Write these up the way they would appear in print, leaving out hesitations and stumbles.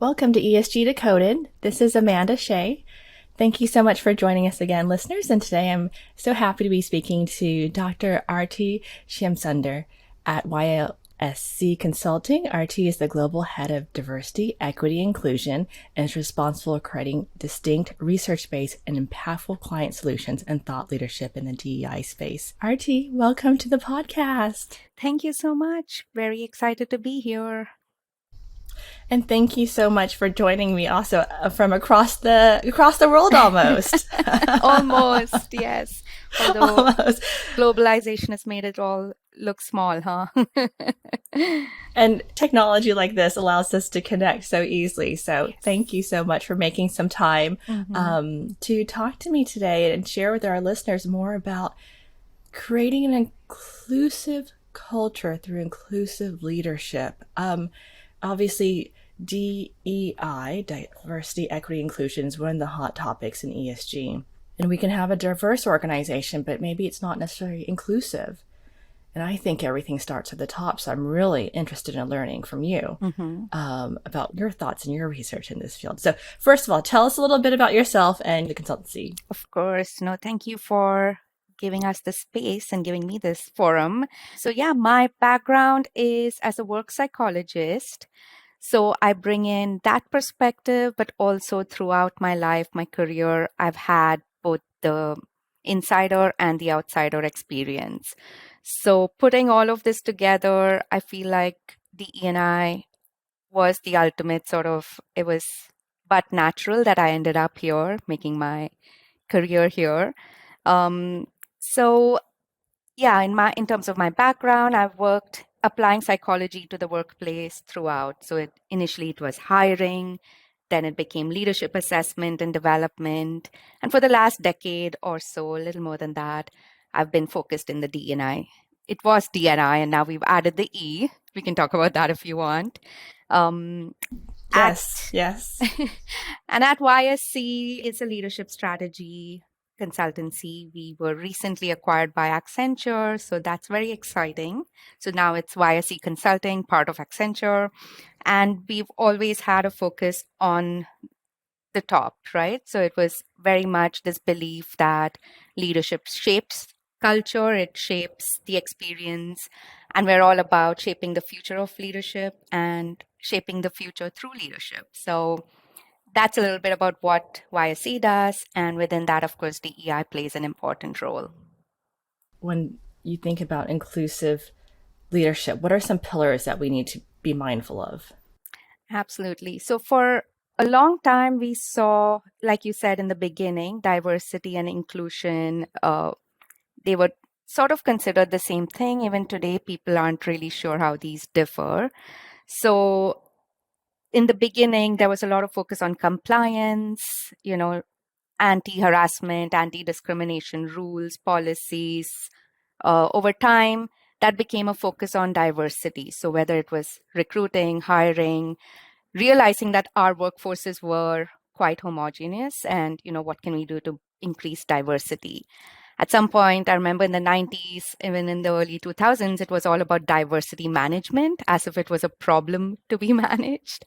Welcome to ESG Decoded. This is Amanda Hsieh. Thank you so much for joining us again, listeners. And today I'm so happy to be speaking to Dr. Aarti Shyamsunder at YSC Consulting. Aarti is the global head of diversity, equity, inclusion, and is responsible for creating distinct, research-based, and impactful client solutions and thought leadership in the DEI space. Aarti, welcome to the podcast. Thank you so much. Very excited to be here. And thank you so much for joining me also from across the world almost. Almost, yes. Although Almost. globalization has made it all look small, huh? And technology like this allows us to connect so easily. So thank you so much for making some time to talk to me today and share with our listeners more about creating an inclusive culture through inclusive leadership. Obviously, DEI, diversity, equity, inclusion, is one of the hot topics in ESG. And we can have a diverse organization, but maybe it's not necessarily inclusive. And I think everything starts at the top. So I'm really interested in learning from you about your thoughts and your research in this field. So first of all, tell us a little bit about yourself and the consultancy. Of course. No, thank you for giving us the space and giving me this forum. So yeah, my background is as a work psychologist. So I bring in that perspective, but also throughout my life, my career, I've had both the insider and the outsider experience. So putting all of this together, I feel like the E&I was the ultimate it was but natural that I ended up here, making my career here. So yeah, in terms of my background, I've worked applying psychology to the workplace throughout. So initially it was hiring, then it became leadership assessment and development. And for the last decade or so, a little more than that, I've been focused in the D&I. It was D&I, and now we've added the E. We can talk about that if you want. Yes. And at YSC, it's a leadership strategy consultancy. We were recently acquired by Accenture, so that's very exciting. So now it's YSC Consulting, part of Accenture. And we've always had a focus on the top, right? So it was very much this belief that leadership shapes culture, it shapes the experience, and we're all about shaping the future of leadership and shaping the future through leadership. So that's a little bit about what YSC does. And within that, of course, DEI plays an important role. When you think about inclusive leadership, what are some pillars that we need to be mindful of? Absolutely. So for a long time, we saw, like you said in the beginning, diversity and inclusion, they were sort of considered the same thing. Even today, people aren't really sure how these differ. So in the beginning, there was a lot of focus on compliance, anti-harassment, anti-discrimination rules, policies. Over time, that became a focus on diversity. So whether it was recruiting, hiring, realizing that our workforces were quite homogeneous and, what can we do to increase diversity? At some point, I remember in the 90s, even in the early 2000s, it was all about diversity management, as if it was a problem to be managed.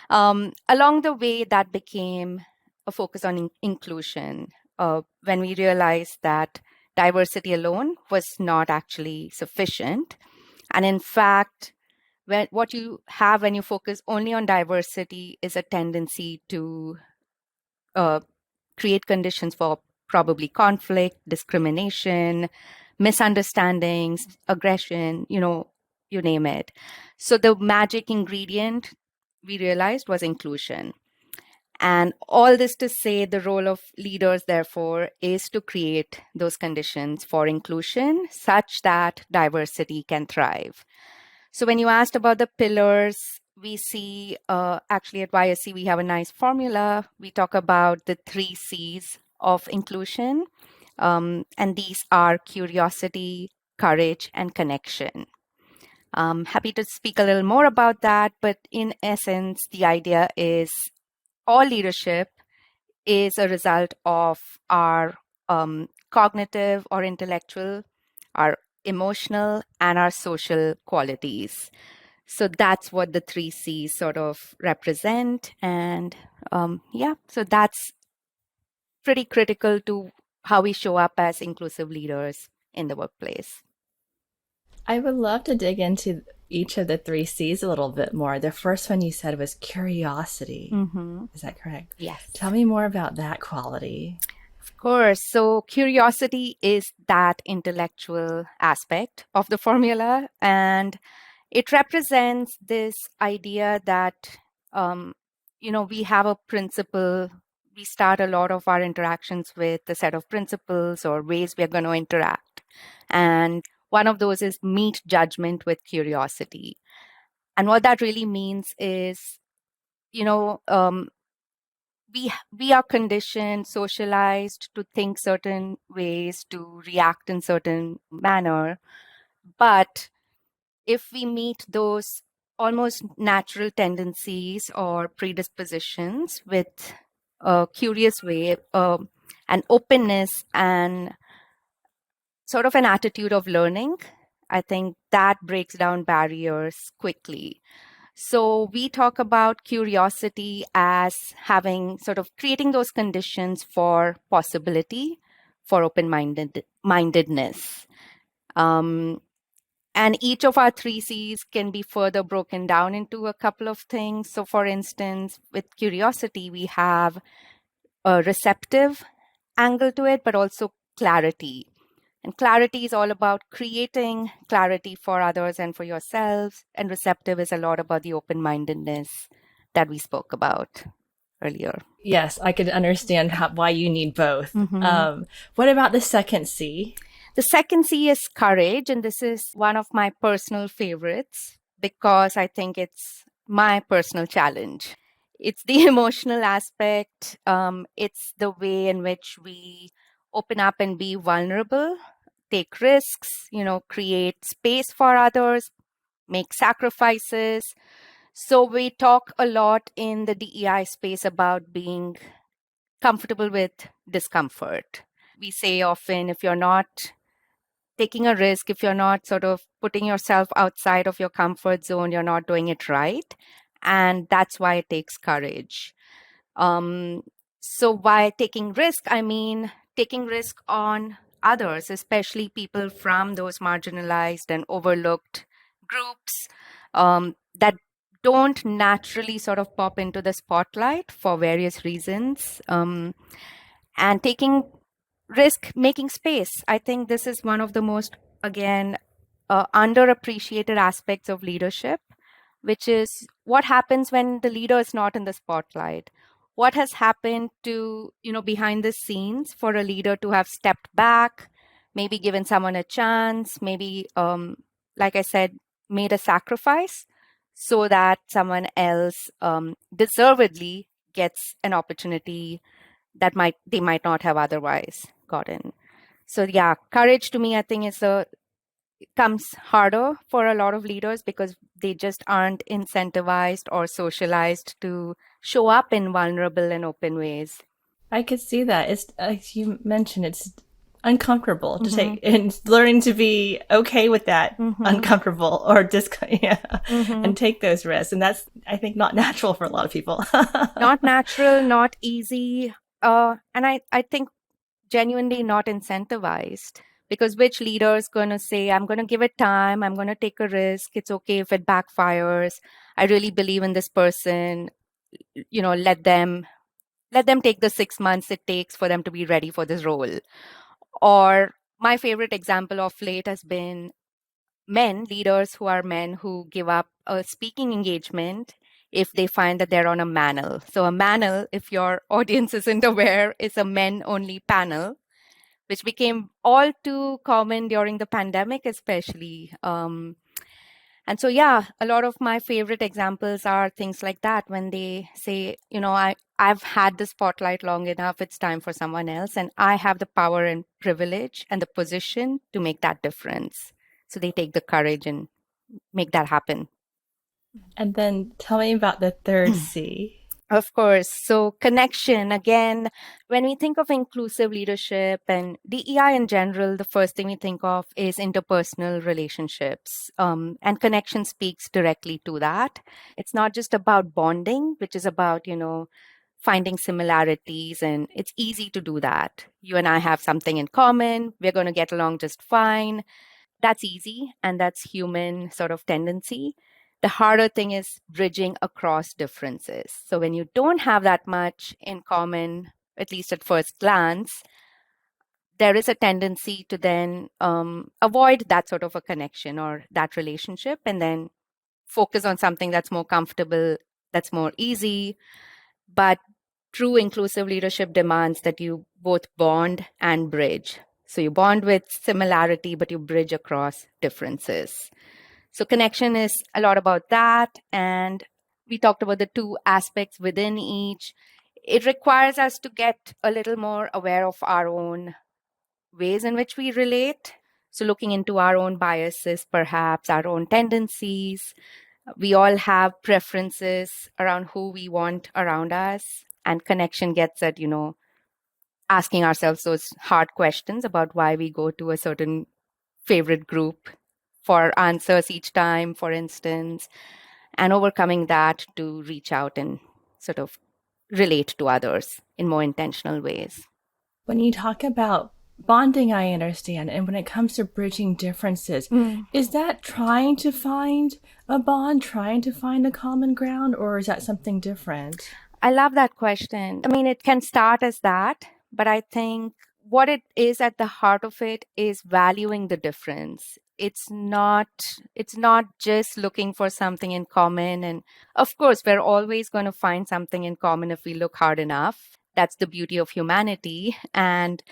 Along the way, that became a focus on inclusion when we realized that diversity alone was not actually sufficient. And in fact, what you have when you focus only on diversity is a tendency to create conditions for probably conflict, discrimination, misunderstandings, aggression, you name it. So the magic ingredient we realized was inclusion. And all this to say, the role of leaders, therefore, is to create those conditions for inclusion such that diversity can thrive. So when you asked about the pillars, we see actually at YSC, we have a nice formula. We talk about the 3 C's of inclusion. And these are curiosity, courage, and connection. I'm happy to speak a little more about that. But in essence, the idea is all leadership is a result of our cognitive or intellectual, our emotional, and our social qualities. So that's what the three C's sort of represent. And so that's pretty critical to how we show up as inclusive leaders in the workplace. I would love to dig into each of the three C's a little bit more. The first one you said was curiosity. Mm-hmm. Is that correct? Yes. Tell me more about that quality. Of course. So curiosity is that intellectual aspect of the formula, and it represents this idea that, we have a principle. We start a lot of our interactions with a set of principles or ways we're going to interact. And one of those is meet judgment with curiosity. And what that really means is, you know, um, we are conditioned, socialized to think certain ways, to react in certain manner. But if we meet those almost natural tendencies or predispositions with a curious way, an openness and sort of an attitude of learning, I think that breaks down barriers quickly. So we talk about curiosity as having sort of creating those conditions for possibility, for mindedness. Um, and each of our three C's can be further broken down into a couple of things. So, for instance, with curiosity, we have a receptive angle to it, but also clarity. And clarity is all about creating clarity for others and for yourselves. And receptive is a lot about the open mindedness that we spoke about earlier. Yes, I could understand why you need both. Mm-hmm. What about the second C? The second C is courage. And this is one of my personal favorites because I think it's my personal challenge. It's the emotional aspect, it's the way in which we open up and be vulnerable, take risks, create space for others, make sacrifices. So we talk a lot in the DEI space about being comfortable with discomfort. We say often if you're not taking a risk, if you're not sort of putting yourself outside of your comfort zone, you're not doing it right. And that's why it takes courage. Um, so by taking risk, I mean taking risk on others, especially people from those marginalized and overlooked groups that don't naturally sort of pop into the spotlight for various reasons. And taking risk, making space. I think this is one of the most, again, underappreciated aspects of leadership, which is what happens when the leader is not in the spotlight. What has happened to, behind the scenes for a leader to have stepped back, maybe given someone a chance, maybe, like I said, made a sacrifice so that someone else deservedly gets an opportunity that they might not have otherwise gotten. So yeah, courage to me, I think comes harder for a lot of leaders because they just aren't incentivized or socialized to show up in vulnerable and open ways. I could see that. It's as you mentioned, it's uncomfortable to Mm-hmm. take and learning to be okay with that Mm-hmm. uncomfortable or yeah, Mm-hmm. and take those risks. And that's, I think, not natural for a lot of people. Not natural, not easy, and I think genuinely not incentivized. Because which leader is going to say, I'm going to give it time, I'm going to take a risk, it's okay if it backfires, I really believe in this person, let them take the 6 months it takes for them to be ready for this role. Or my favorite example of late has been leaders who are men who give up a speaking engagement if they find that they're on a manel. So a manel, if your audience isn't aware, is a men only panel, which became all too common during the pandemic, especially. And so, yeah, a lot of my favorite examples are things like that when they say, I've had the spotlight long enough, it's time for someone else. And I have the power and privilege and the position to make that difference. So they take the courage and make that happen. And then tell me about the third C. Of course. So, connection, again, when we think of inclusive leadership and DEI in general, the first thing we think of is interpersonal relationships. And connection speaks directly to that. It's not just about bonding, which is about, finding similarities, and it's easy to do that. You and I have something in common, we're going to get along just fine. That's easy, and that's human sort of tendency. The harder thing is bridging across differences. So when you don't have that much in common, at least at first glance, there is a tendency to then avoid that sort of a connection or that relationship, and then focus on something that's more comfortable, that's more easy. But true inclusive leadership demands that you both bond and bridge. So you bond with similarity, but you bridge across differences. So connection is a lot about that. And we talked about the two aspects within each. It requires us to get a little more aware of our own ways in which we relate. So looking into our own biases, perhaps our own tendencies. We all have preferences around who we want around us. And connection gets at, asking ourselves those hard questions about why we go to a certain favorite group for answers each time, for instance, and overcoming that to reach out and sort of relate to others in more intentional ways. When you talk about bonding, I understand. And when it comes to bridging differences, is that trying to find a bond, trying to find a common ground, or is that something different? I love that question. I mean, it can start as that, but I think what it is at the heart of it is valuing the difference. It's not just looking for something in common. And of course, we're always going to find something in common if we look hard enough. That's the beauty of humanity. And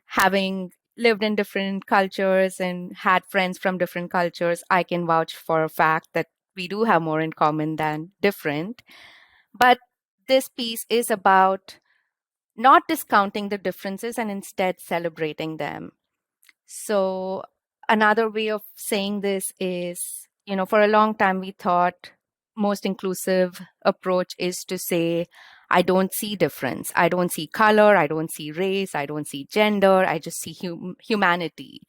having lived in different cultures and had friends from different cultures, I can vouch for a fact that we do have more in common than different. But this piece is about not discounting the differences and instead celebrating them. So, another way of saying this is, for a long time we thought most inclusive approach is to say, I don't see difference. I don't see color. I don't see race. I don't see gender. I just see humanity.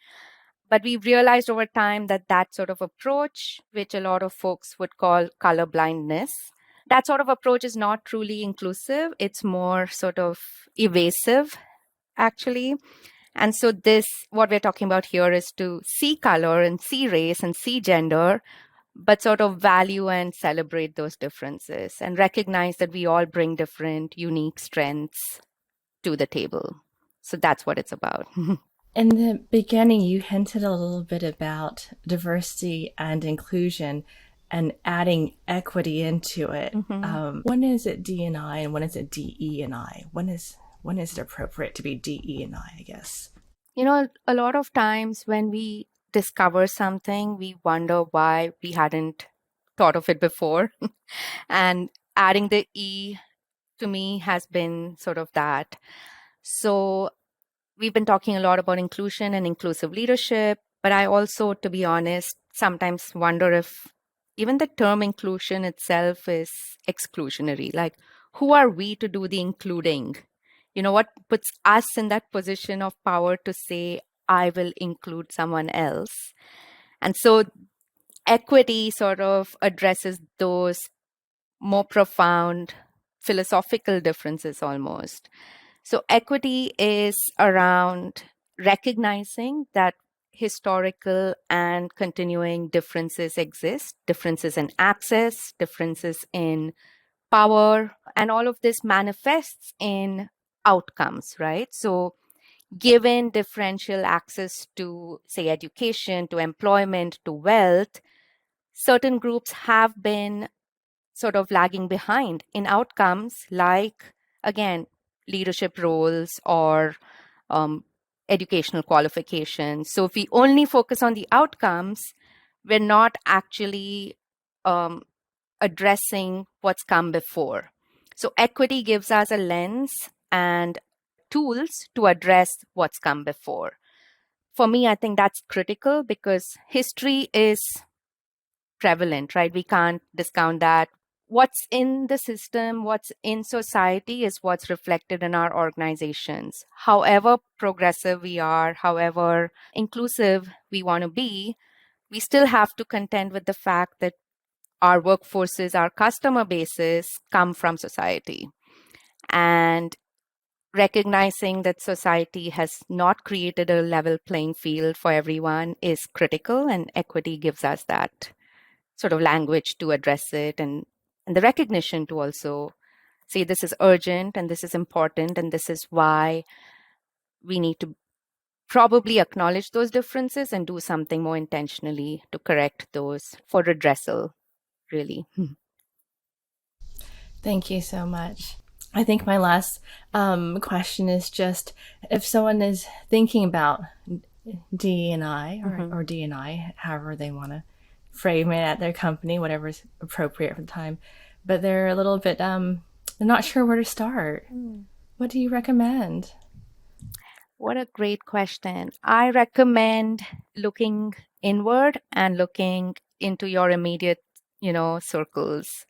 But we've realized over time that that sort of approach, which a lot of folks would call color blindness, that sort of approach is not truly inclusive. It's more sort of evasive, actually. And so what we're talking about here is to see color and see race and see gender, but sort of value and celebrate those differences and recognize that we all bring different, unique strengths to the table. So that's what it's about. In the beginning, you hinted a little bit about diversity and inclusion and adding equity into it. When is it D&I and when is it DE and I? When is it appropriate to be DE and I guess? A lot of times when we discover something, we wonder why we hadn't thought of it before. And adding the E to me has been sort of that. So we've been talking a lot about inclusion and inclusive leadership, but I also, to be honest, sometimes wonder if even the term inclusion itself is exclusionary. Like, who are we to do the including? What puts us in that position of power to say, I will include someone else? And so equity sort of addresses those more profound philosophical differences almost. So equity is around recognizing that historical and continuing differences exist, differences in access, differences in power, and all of this manifests in outcomes, right? So given differential access to, say, education, to employment, to wealth, certain groups have been sort of lagging behind in outcomes like, again, leadership roles or educational qualifications. So if we only focus on the outcomes, we're not actually addressing what's come before. So equity gives us a lens and tools to address what's come before. For me, I think that's critical because history is prevalent, right? We can't discount that. what's in the system, what's in society is what's reflected in our organizations. However progressive we are, however inclusive we want to be, we still have to contend with the fact that our workforces, our customer bases come from society. And recognizing that society has not created a level playing field for everyone is critical, and equity gives us that sort of language to address it, and the recognition to also say this is urgent and this is important and this is why we need to probably acknowledge those differences and do something more intentionally to correct those for redressal, really. Thank you so much. I think my last question is just if someone is thinking about D&I or D&I, however they want to frame it at their company, whatever is appropriate for the time, but they're a little bit, they're not sure where to start. What do you recommend? What a great question. I recommend looking inward and looking into your immediate, circles.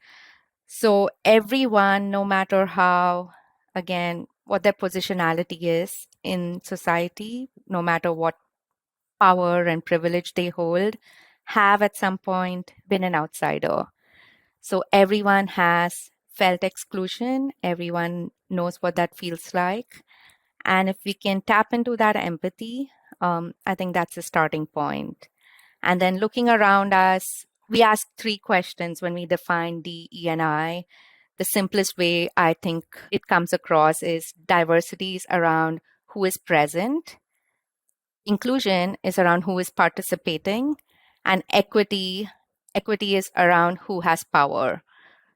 So everyone, no matter how, again, what their positionality is in society, no matter what power and privilege they hold, have at some point been an outsider. So everyone has felt exclusion. Everyone knows what that feels like. And if we can tap into that empathy, I think that's a starting point. And then looking around us, we ask 3 questions when we define DE&I. The simplest way I think it comes across is diversity is around who is present, inclusion is around who is participating, and equity is around who has power.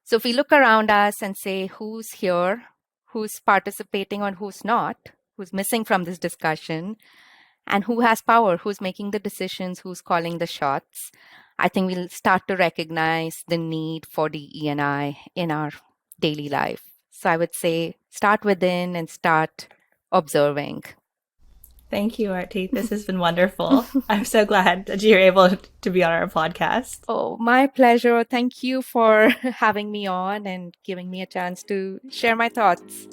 So if we look around us and say who's here, who's participating or who's not, who's missing from this discussion, and who has power, who's making the decisions, who's calling the shots, I think we'll start to recognize the need for the E&I in our daily life. So I would say start within and start observing. Thank you, Aarti. This has been wonderful. I'm so glad that you're able to be on our podcast. Oh, my pleasure. Thank you for having me on and giving me a chance to share my thoughts.